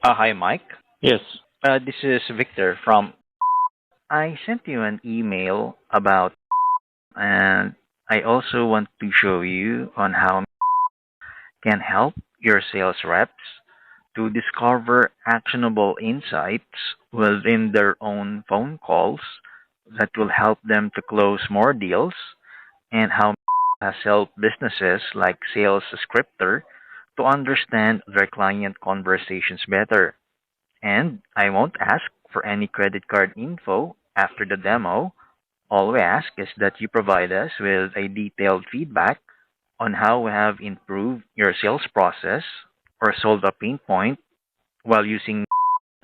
Hi, Mike. Yes. This is Victor from. I sent you an email about, and I also want to show you on how can help your sales reps to discover actionable insights within their own phone calls that will help them to close more deals, and how has helped businesses like Sales Scripter to understand their client conversations better. And I won't ask for any credit card info after the demo. All we ask is that you provide us with a detailed feedback on how we have improved your sales process or solved a pain point while using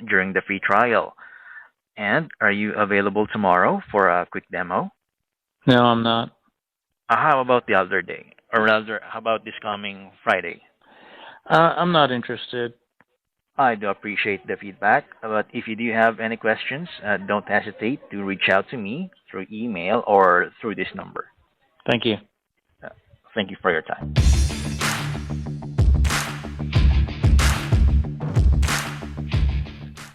during the free trial. And are you available tomorrow for a quick demo? No, I'm not. How about the other day? Or rather, how about this coming Friday? I'm not interested. I do appreciate the feedback, but if you do have any questions, don't hesitate to reach out to me through email or through this number. Thank you. Uh, Thank you for your time.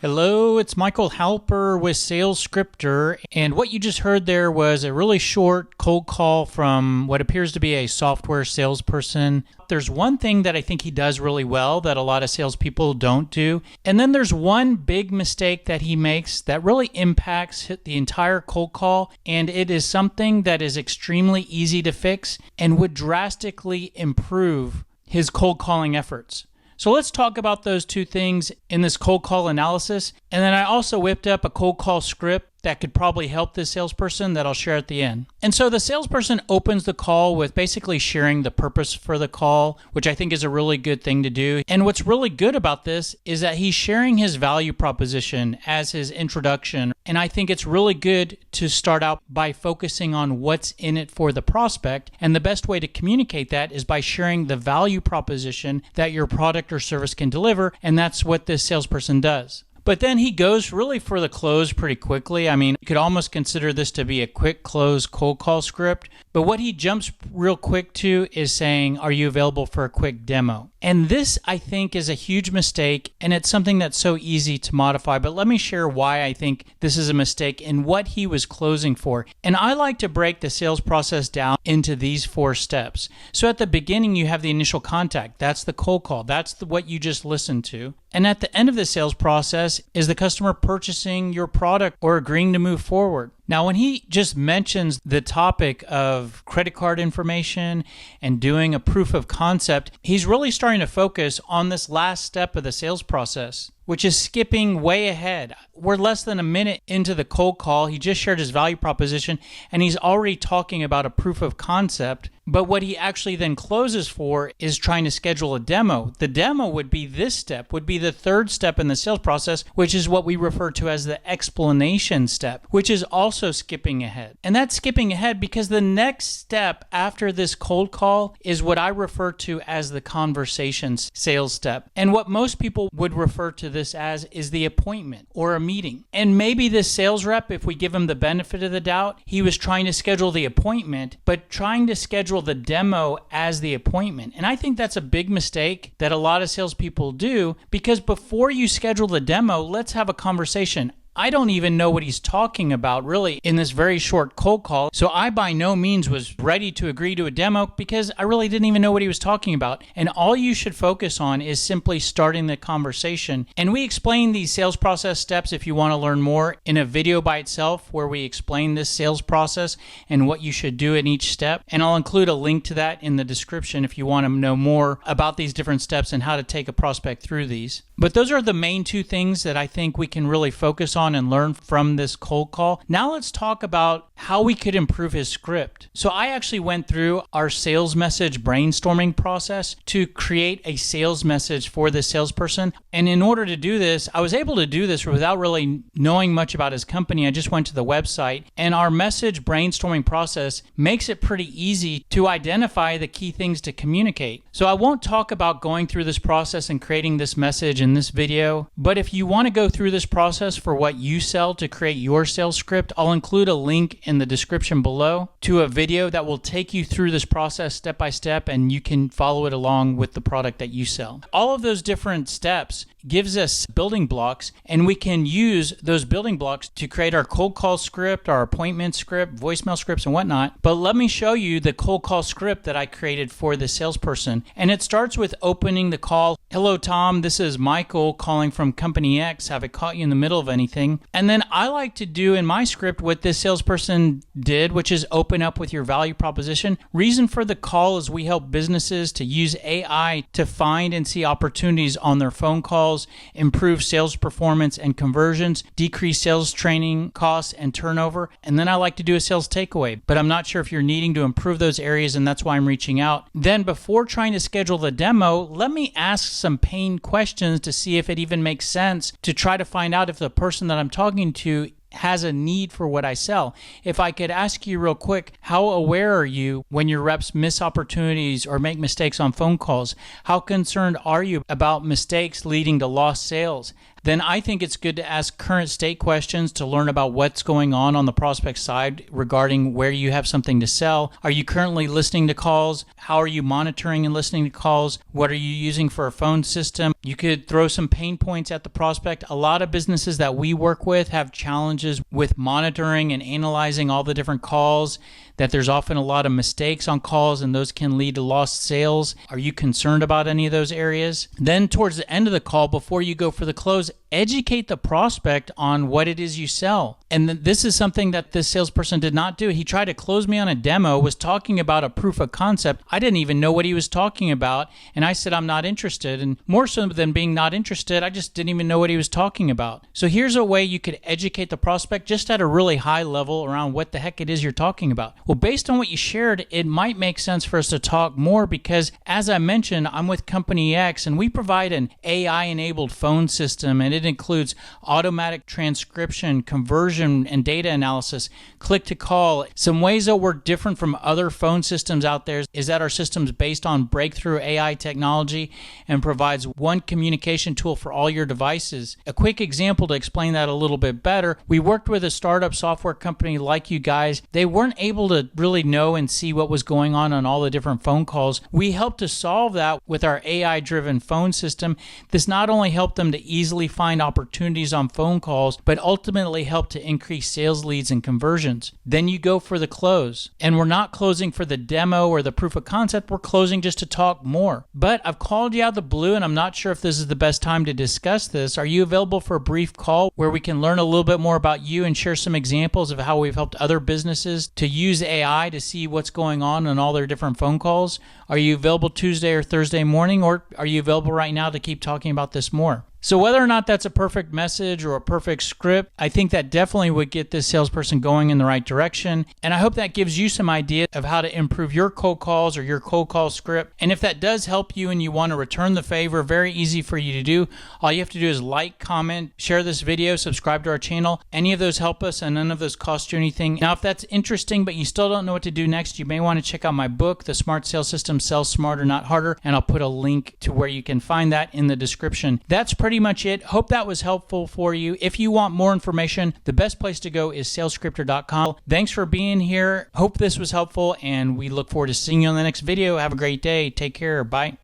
Hello, it's Michael Halper with Sales Scripter, and what you just heard there was a really short cold call from what appears to be a software salesperson. There's one thing that I think he does really well that a lot of salespeople don't do, and then there's one big mistake that he makes that really impacts the entire cold call, and it is something that is extremely easy to fix and would drastically improve his cold calling efforts. So let's talk about those two things in this cold call analysis. And then I also whipped up a cold call script that could probably help this salesperson that I'll share at the end. And so the salesperson opens the call with basically sharing the purpose for the call, which I think is a really good thing to do. And what's really good about this is that he's sharing his value proposition as his introduction. And I think it's really good to start out by focusing on what's in it for the prospect. And the best way to communicate that is by sharing the value proposition that your product or service can deliver. And that's what this salesperson does. But then he goes really for the close pretty quickly. I mean, you could almost consider this to be a quick close cold call script. But what he jumps real quick to is saying, are you available for a quick demo? And this, I think, is a huge mistake, and it's something that's so easy to modify. But let me share why I think this is a mistake and what he was closing for. And I like to break the sales process down into these 4 steps. So at the beginning, you have the initial contact. That's the cold call. That's what you just listened to. And at the end of the sales process is the customer purchasing your product or agreeing to move forward. Now, when he just mentions the topic of credit card information and doing a proof of concept, he's really starting to focus on this last step of the sales process, which is skipping way ahead. We're less than a minute into the cold call. He just shared his value proposition, and he's already talking about a proof of concept. But what he actually then closes for is trying to schedule a demo. The demo would be this step, would be the 3rd step in the sales process, which is what we refer to as the explanation step, which is also skipping ahead. And that's skipping ahead because the next step after this cold call is what I refer to as the conversation sales step. And what most people would refer to this as is the appointment or a meeting. And maybe this sales rep, if we give him the benefit of the doubt, he was trying to schedule the appointment, but trying to schedule the demo as the appointment. And I think that's a big mistake that a lot of salespeople do, because before you schedule the demo, let's have a conversation. I don't even know what he's talking about really in this very short cold call. So I by no means was ready to agree to a demo because I really didn't even know what he was talking about. And all you should focus on is simply starting the conversation. And we explain these sales process steps, if you want to learn more, in a video by itself where we explain this sales process and what you should do in each step. And I'll include a link to that in the description if you want to know more about these different steps and how to take a prospect through these. But those are the main 2 things that I think we can really focus on and learn from this cold call. Now let's talk about how we could improve his script. So I actually went through our sales message brainstorming process to create a sales message for the salesperson. And in order to do this, I was able to do this without really knowing much about his company. I just went to the website, and our message brainstorming process makes it pretty easy to identify the key things to communicate. So I won't talk about going through this process and creating this message in this video, but if you want to go through this process for what what you sell to create your sales script, I'll include a link in the description below to a video that will take you through this process step by step, and you can follow it along with the product that you sell. All of those different steps gives us building blocks, and we can use those building blocks to create our cold call script, our appointment script, voicemail scripts, and whatnot. But let me show you the cold call script that I created for the salesperson. And it starts with opening the call. Hello, Tom. This is Michael calling from Company X. Have it caught you in the middle of anything? And then I like to do in my script what this salesperson did, which is open up with your value proposition. Reason for the call is we help businesses to use AI to find and see opportunities on their phone calls, improve sales performance and conversions, decrease sales training costs and turnover. And then I like to do a sales takeaway, but I'm not sure if you're needing to improve those areas, and that's why I'm reaching out. Then before trying to schedule the demo, let me ask some pain questions to see if it even makes sense to try to find out if the person that I'm talking to has a need for what I sell. If I could ask you real quick, how aware are you when your reps miss opportunities or make mistakes on phone calls? How concerned are you about mistakes leading to lost sales? Then I think it's good to ask current state questions to learn about what's going on the prospect side regarding where you have something to sell. Are you currently listening to calls? How are you monitoring and listening to calls? What are you using for a phone system? You could throw some pain points at the prospect. A lot of businesses that we work with have challenges with monitoring and analyzing all the different calls, that there's often a lot of mistakes on calls, and those can lead to lost sales. Are you concerned about any of those areas? Then towards the end of the call, before you go for the close, educate the prospect on what it is you sell. And this is something that this salesperson did not do. He tried to close me on a demo, was talking about a proof of concept. I didn't even know what he was talking about, and I said I'm not interested. And more so than being not interested, I just didn't even know what he was talking about. So here's a way you could educate the prospect just at a really high level around what the heck it is you're talking about. Well, based on what you shared, it might make sense for us to talk more because, as I mentioned, I'm with Company X, and we provide an AI-enabled phone system, and it includes automatic transcription, conversion, and data analysis, click-to-call. Some ways that we're different from other phone systems out there is that our system's based on breakthrough AI technology and provides one communication tool for all your devices. A quick example to explain that a little bit better, we worked with a startup software company like you guys. They weren't able to really know and see what was going on all the different phone calls. We helped to solve that with our AI-driven phone system. This not only helped them to easily find opportunities on phone calls, but ultimately helped to increase sales leads and conversions. Then you go for the close. And we're not closing for the demo or the proof of concept, we're closing just to talk more. But I've called you out of the blue, and I'm not sure if this is the best time to discuss this. Are you available for a brief call where we can learn a little bit more about you and share some examples of how we've helped other businesses to use AI to see what's going on all their different phone calls? Are you available Tuesday or Thursday morning, or are you available right now to keep talking about this more? So whether or not that's a perfect message or a perfect script, I think that definitely would get this salesperson going in the right direction. And I hope that gives you some idea of how to improve your cold calls or your cold call script. And if that does help you and you want to return the favor, very easy for you to do. All you have to do is like, comment, share this video, subscribe to our channel. Any of those help us, and none of those cost you anything. Now, if that's interesting, but you still don't know what to do next, you may want to check out my book, The Smart Sales System, Sell Smarter, Not Harder. And I'll put a link to where you can find that in the description. That's pretty much it. Hope that was helpful for you. If you want more information, the best place to go is salescripter.com. Thanks for being here. Hope this was helpful, and we look forward to seeing you on the next video. Have a great day. Take care. Bye.